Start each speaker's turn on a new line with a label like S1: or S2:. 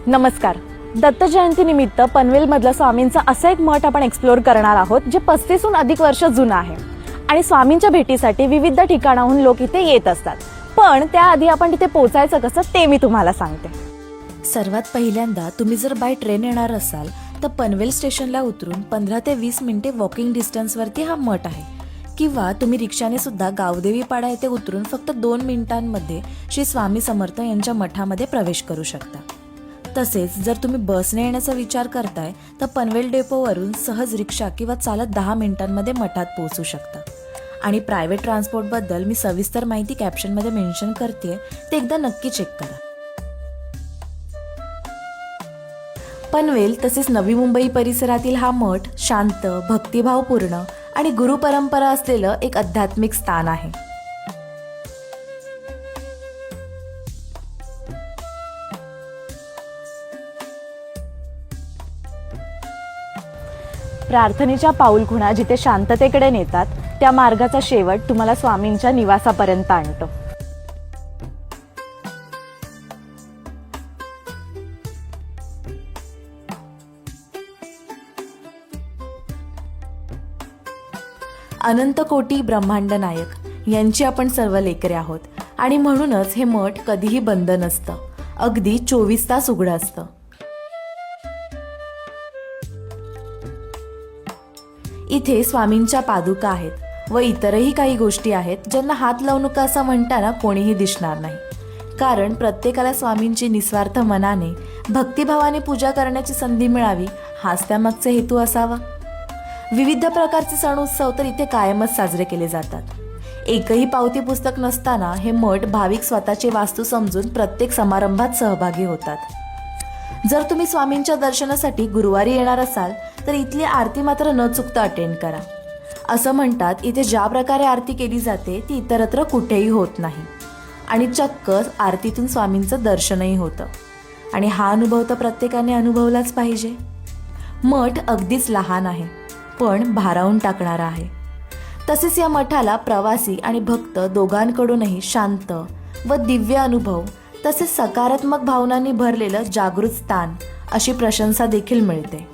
S1: नमस्कार. दत्त जयंतीनिमित्त पनवेलमधलं स्वामींचा असा एक मठ आपण एक्सप्लोर करणार आहोत जे 35हून अधिक वर्ष जुनं आहे आणि स्वामींच्या भेटीसाठी विविध ठिकाणाहून लोक इथे येत असतात. पण त्याआधी आपण तिथे पोहोचायचं कसं ते मी तुम्हाला सांगते.
S2: सर्वात पहिल्यांदा तुम्ही जर बाय ट्रेन येणार असाल तर पनवेल स्टेशनला उतरून 15 ते 20 मिनिटे वॉकिंग डिस्टन्सवरती हा मठ आहे. किंवा तुम्ही रिक्षाने सुद्धा गावदेवी पाडा येथे उतरून फक्त 2 मिनिटांमध्ये श्री स्वामी समर्थ यांच्या मठामध्ये प्रवेश करू शकता. तसेच जर तुम्ही बसने येण्याचा विचार करताय तर पनवेल डेपोवरून सहज रिक्षा किंवा चालत 10 मिनिटांमध्ये मठात पोहोचू शकता. आणि प्रायव्हेट ट्रान्सपोर्टबद्दल मी सविस्तर माहिती कॅप्शनमध्ये मेन्शन करते, ते एकदा नक्की चेक करा. पनवेल तसेच नवी मुंबई परिसरातील हा मठ शांत, भक्तिभावपूर्ण आणि गुरुपरंपरा असलेलं एक आध्यात्मिक स्थान आहे.
S1: प्रार्थनेच्या पाऊलखुणा जिथे शांततेकडे नेतात त्या मार्गाचा शेवट तुम्हाला स्वामींच्या निवासापर्यंत आणतो.
S2: अनंत कोटी ब्रह्मांड नायक यांची आपण सर्व लेकरे आहोत आणि म्हणूनच हे मठ कधीही बंद नसतं, अगदी 24 तास उघडं असतं. इथे स्वामींच्या पादुका आहेत व इतरही काही गोष्टी आहेत ज्यांना हात लावू नका असं म्हणताना कोणीही दिसणार नाही. कारण प्रत्येकाला स्वामींची निस्वार्थ मनाने भक्तिभावाने पूजा करण्याची संधी मिळावी हाच त्यामागचा हेतू असावा. विविध प्रकारचे सण उत्सव तर इथे कायमच साजरे केले जातात. एकही पावती पुस्तक नसताना हे मठ भाविक स्वतःची वास्तू समजून प्रत्येक समारंभात सहभागी होतात. जर तुम्ही स्वामींच्या दर्शनासाठी गुरुवारी येणार असाल तर इथली आरती मात्र न चुकता अटेंड करा. असं म्हणतात इथे ज्या प्रकारे आरती केली जाते ती इतरत्र कुठेही होत नाही आणि चक्क आरतीतून स्वामींचं दर्शनही होतं. आणि हा अनुभव तर प्रत्येकाने अनुभवलाच पाहिजे. मठ अगदीच लहान आहे पण भारावून टाकणारा आहे. तसेच या मठाला प्रवासी आणि भक्त दोघांकडूनही शांत व दिव्य अनुभव तसेच सकारात्मक भावनांनी भरलेलं जागृत स्थान अशी प्रशंसा देखील मिळते.